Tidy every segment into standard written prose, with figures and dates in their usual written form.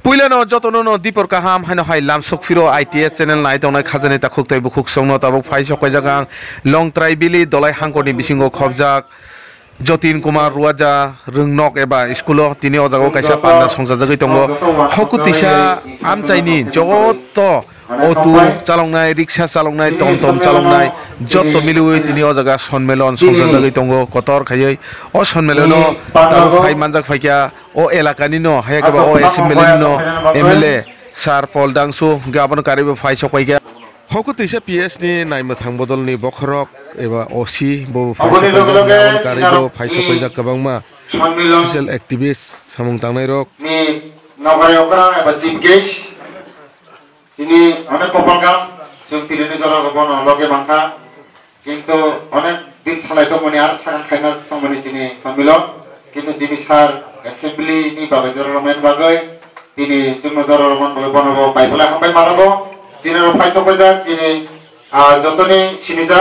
पुइलानो जतनो दीपर काहाम हानो हाय लाम सकफिरो ITS channel नाय तंनाय खाजानि ता खुक्ताय बुखुक संनो ताबुक फाइ सकाय जागा लं ट्राइबिली दलाय हांकोनि बिसिंगो खबजाक जतिन कुमार रुवाजा रोंनक एबा स्कुलो तिनि अजागो कायसा पान्डा संजाजगै तंगो हकुतिसा आमचाइनि जगत अटो चालंनाय रिक्शा चालंनाय टमटम चालंनाय जत मिलुय तिनि अजागा सनमेलन संजाजगै तंगो कतर खायै अ सनमेलनो ताबुक फाइ मानजाक फाइका अ एलाकानि न हायाकबा अ एसेम्बली न एमएलए सार पल दांसु गाबन कारिबो फाइ सकायगा हकुतिसा पीएस नि नायमथां बदलनि बखरक एबा ओसी बो फाइ सकायजा गाबन कारिबो फाइ सकायजा गोबांमा सोशल एक्टिविस्ट सामुं तांनाय रक नि नगराय अकरा एबा चीफ गेस्ट सिनि अनेक कपालगाम जों तिरिनि जरा गबन लगे बांखा किन्तु अनेक दिन सालाय तो मनि आर सागान खायना समनि सिनि सम्मिलन किन्तु जिनि सार एसेम्बली नि बागै जरा रमेन बागै तिनि जों जरा रमन बागै बनबो पाइपला हांबाय मारबो जिनि फाइ सकायजा जिनि जतनि सिनिजा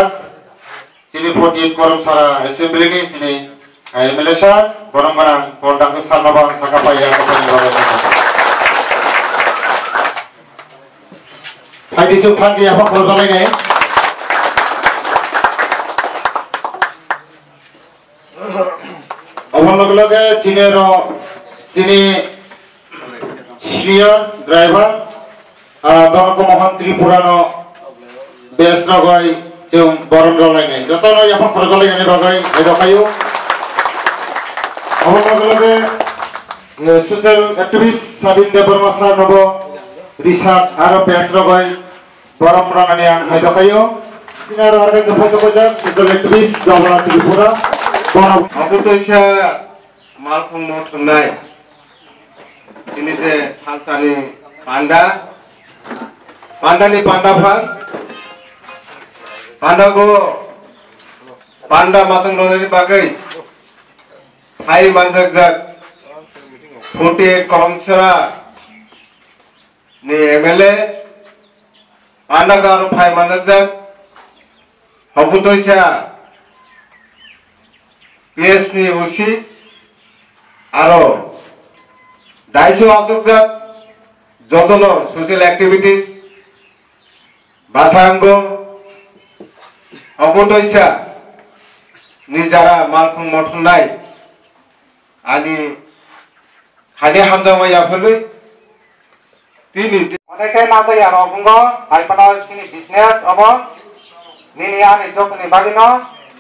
जिनि 48 करम सारा एसेम्बली नि सिनि एमएलए सार बरमगना पलदांखौ सारनाबा साका पाइया कपालनि बागै फाइदिसो फांगि आफा खरजालायनाय अमन लगे लगे चिनेरो सिनि सिनियर ड्राइवर दरक मोहन त्रिपुरानो बेस नगय जों बरन रलायनाय जतनो आफा खरजालायनायनि बागै एदखायो अमन लगे लगे सोशल एक्टिविस्ट सादिन देबरमा सार नबो रिसार्च आरो बेस नगय बरम रानानि आं एदखायो सिनारो आरो गफा जगजा सोशल एक्टिविस्ट जबरा त्रिपुरा अकुतैसा मालफुं थुननाय दिनै जे सालसानि पान्डानि पान्डाफ्रा पान्डाखौ पान्डा मासं लनायनि बागै फाइ मानजाक 48 कलमसरा नि एमएलए पान्डाखौ आरो फाइ मानजाक हकुतैसा पीएस नि ओसी आरो दाइसो आसुकजात जतनो सोशल एक्टिविटीज बासांगो हकुतैसा नि जारा मालफुं मथुनाय आनि खाने हामजामा याफलै तिनि अनेकै नाजाय आरो बुंगो आइपना सिनि बिजनेस अब निनि आनि जतनि बागिनो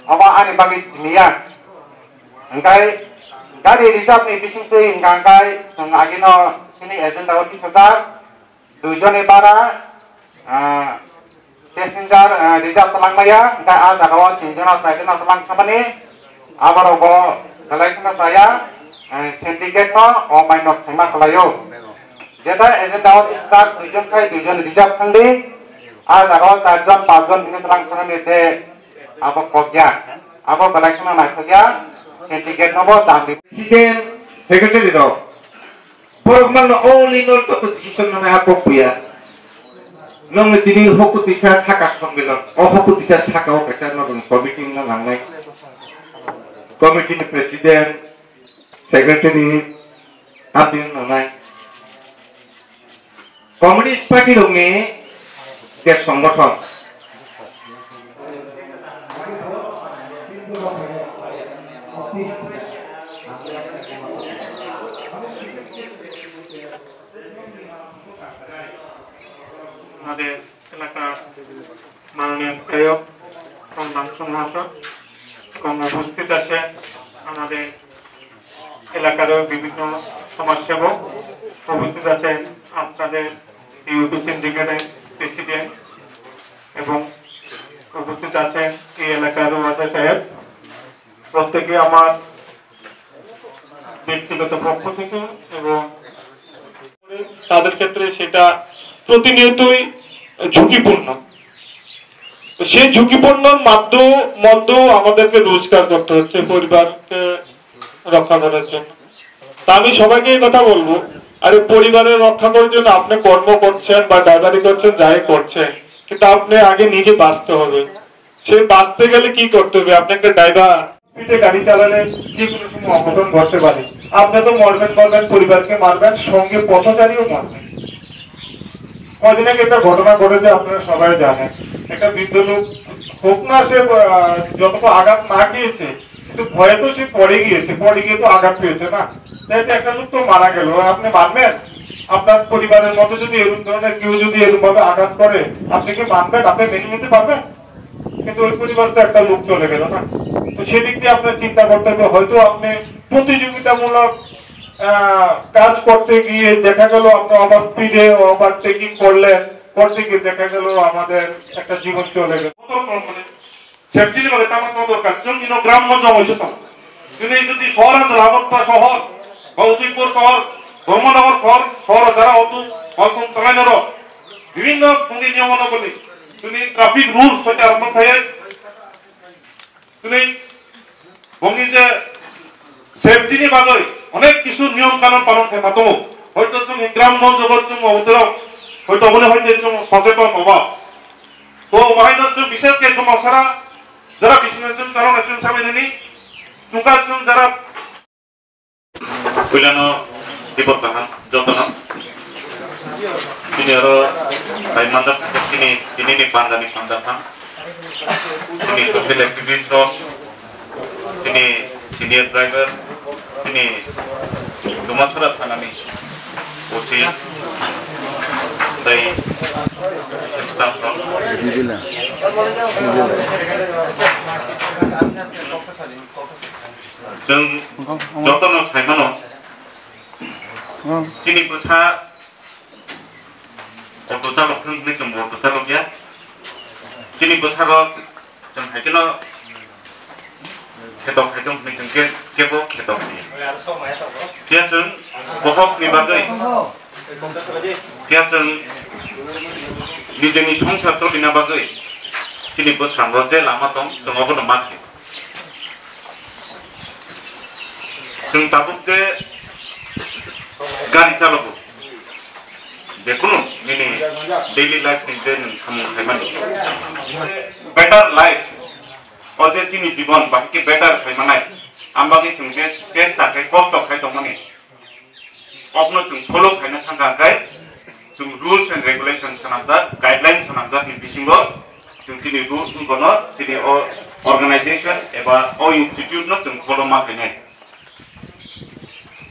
अब आनि बागि सिमिया Angkai dari reserve ni bising tu angkai sengagino sini agenda oti saja tujuan ibara passenger reserve telang maya angkai ada kawan tujuan saya kena telang company abar obo collection saya syndicate no o minor sama kelayo jadi agenda oti saja tujuan kai tujuan reserve tangdi ada kawan saja 5 jon ini telang company te apa kerja apa collection naik kerja syndicate nobo tambi Presiden Secretary do Porman all in all to decision na hapokuya nong tini hokutisa saka songbilon o hokutisa saka o kasa no committee na langnai committee ni president secretary adin nanai communist party rome je সংগঠন আমাদের এলাকার মাননীয় বিধায়ক সংগ্রাম মহাশয় এবং উপস্থিত আছে আমাদের এলাকার বিভিন্ন সমাজসেবক উপস্থিত আছেন আপনাদের ইউটিউব সিন্ডিকেটের প্রেসিডেন্ট এবং উপস্থিত আছেন এই এলাকার ওয়ার্ড সাহেব প্রত্যেকে আমার ব্যক্তিগত পক্ষ থেকে এবং তাদের ক্ষেত্রে সেটা প্রতিনিয়তই ঝুঁকিপূর্ণ সেই ঝুঁকিপূর্ণর মধ্যেও আমাদেরকে রোজগার করতে হচ্ছে পরিবারকে রক্ষা করার জন্য তা আমি সবাইকে এই কথা বলবো আরে পরিবারের রক্ষা করার জন্য আপনি কর্ম করছেন বা ড্রাইভারি করছেন যাই করছেন কিন্তু আপনি আগে নিজে বাঁচতে হবে সেই বাঁচতে গেলে কি করতে হবে আপনাকে ড্রাইভার পিঠে গাড়ি চালালে যে কোনো সময় অঘটন ঘটতে পারে। আপনি তো মরবেন, পরিবারকে মারবেন, সঙ্গে পথচারীও মারবেন। কদিন আগে একটা ঘটনা ঘটেছে, আপনারা সবাই জানেন। একটা বৃদ্ধ লোক, হোক না সে যতটুকু আঘাত না গিয়েছে, কিন্তু ভয়ে তো সে পড়ে গিয়ে তো আঘাত পেয়েছে না, তাই একটা লোক তো মারা গেল। আপনি মানবেন? আপনার পরিবারের মধ্যে যদি এরকম ধরনের কেউ যদি এরকম ভাবে আঘাত করে, আপনি কি মানবেন? আপনি মেনে নিতে পারবেন? কিন্তু ওই পরিবার তো একটা লোক চলে গেল না। তো সেদিক দিয়ে আপনার চিন্তা করতে হবে। হয়তো আপনি প্রতিযোগিতামূলক কাজ করতে গিয়ে দেখা গেল আপনি ওভার স্পিডে ওভারটেকিং করলেন, করতে গিয়ে দেখা গেল আমাদের একটা জীবন চলে গেল। সেফটির মধ্যে তেমন কোনো দরকার কিন্তু গ্রামগঞ্জ অবস্থিত। কিন্তু যদি শহরাঞ্চল, আগরতলা শহর, উদয়পুর শহর, ধর্মনগর শহর যারা অত অল্প চালানোর বিভিন্ন নিয়মাবলী, তুমি ট্রাফিক রুলস হইতে আরম্ভ থাকে, তুমি ভঙ্গি যে সেফটি নিয়ে বাদই অনেক কিছু নিয়ম কানুন পালন করে মাতো হয়তো তুমি গ্রামগঞ্জ অবতরক হয়তো মনে হয় যে সচেতন অভাব। তো মাহিনার বিশেষ কে সারা যারা বিশেষ চালন একজন সামনে টুকার যারা কইলানো দিবর কাহান যতন তিনি আরো ভাই মানদার তিনি পান্ডানি পান্ডান তিনি সোশ্যাল অ্যাক্টিভিস্ট, তিনি সিনিয়র ড্রাইভার, তিনি ডুমাছড়া থানানি ওসি, তাই जों जतन साइमानो चिनी बसा अटो चालक थंगनि जों अटो चालक गया चिनी बसारो जों हाइकेनो खेदक हाइदों नि जों केबो खेदक नि क्या जों बहक नि बागै क्या जों निजेनि संसार चलिना बागै चिनी बसारो जे लामा दं जों अबनो माथि जों दाबुक जे गारि चालक जेकुनु मिनि डेली लाइफ नि जे नों सामु खायमानि बेटार लाइफ अजे चिनि जीवन बाकी बेटार खायमानाय आमबागि जों जे चेष्टा खाय कष्ट खाय दंमानि अपनो जों फलो खायनो थांगाखाय जों रुल्स एंड रेगुलेशन सानामजा गाइडलाइन सानामजा नि बिसिंगो जों चिनि रुल गनो चिनि अर्गानाइजेशन एबा ओ इंस्टिट्यूट न जों फलो मा खायनाय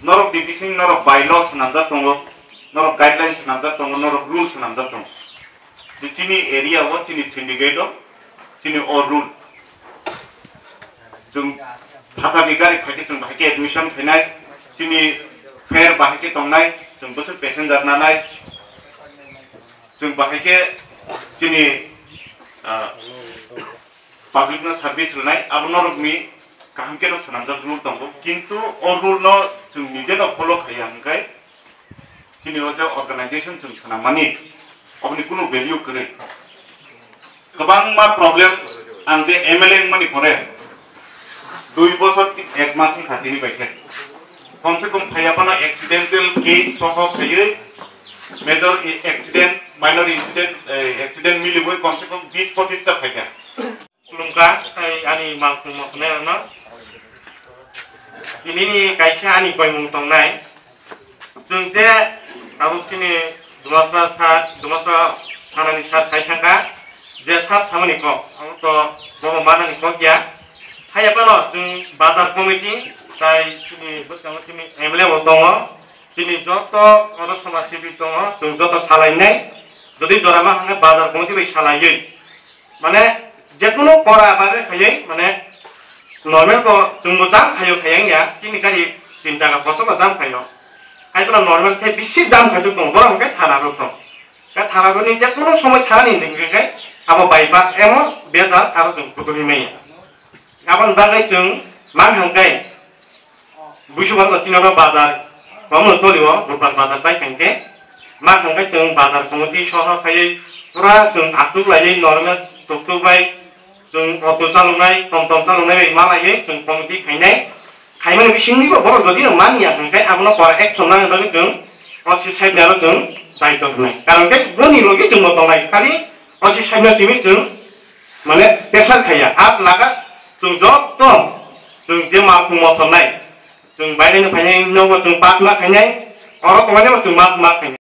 नरक डिविजन नरक बायलॉ सानामजा दंगो नरक गाइडलाइन सानामजा दंगो नरक रुल सानामजा दं जे चिनि एरिया वो चिनि सिंडिकेट चिनि ओ रुल जों थाथानि गारि फाइके जों बाहायके एडमिशन खायनाय चिनि फेयर बाहायके दंनाय जों बोसोर पेसेंजार नानाय जों बाहायके चिनि पाब्लिक न सर्विस होनाय आरो नरकनि काहामके न सानामजा रुल दंगो किन्तु ओ रुल न जों निजे न फलो खाया हंखाय चिनि जे अर्गानाइजेशन जों सानामानि अपनि कुनु वैल्यू करे गोबां मा प्रब्लेम आं बे एमएलए मानि करे 2 বছর 1 মাসनि खाथिनि बायखे कम से कम फायापाना एक्सीडेंटल केस सह फैयो मेजर एक्सीडेंट माइनर एक्सीडेंट मिलिबो कम से कम 20-25 ता फैगा खुलुमका आनि माखु मखने न दिनै कायसा आनि गयमुं तंनाय जों जे आबुचिनि दुमासरा थानानि सार साइथांगा जे सार सामनि को तो बो मानानि को गया हायापानो जों बाजार कमिटि ताई चिनि बसकांग चिनि एमएलए दङ चिनि जत अर समाज सिबि दङ जों जत सालायनाय जदि जरामा हांगे बाजार कमिटि बै सालायै माने जेकुनु परा बागे खायै माने नर्मेल को जों मोजां खायो खायांया चिनि गारि तीन जागा फटो दाम खायो हायबला नर्मेल थे बिसि दाम खायो दङ बरंगे थानारो दं का थानारोनि जेकुनु समय थानि निगै आबो बाइपास एमो बेदार आरो जों कुतुनि मै गाबोन बागै जों मा हांगाय बुजुबार लथिनारो बाजार कमनो चलियो बुधबार बाजार बायखांके मा हांगाय जों बाजार कमिटि सह खायै पुरा जों आसुक लायै नर्मेल टुकटुक बाय जों अटो चालुनाय टमटम चालुनाय मा लायै जों कमिटि खायनाय खायमान बिसिंनिबो बर जदि मानिया हांगाय आबनो पर एक्सन नांगोन जों असि साइडनारो जों दायित्व होनाय कारण के गनि लगे जों मतनाय खालि असि साइडना टिमि जों माने पेसार खाया आत लागा जों जत जों जे मावफुं मावथारनाय जों बायनायनो फायनाय जों 5 लाख खायनाय अर' कमायनाय जों 5 लाख खायनाय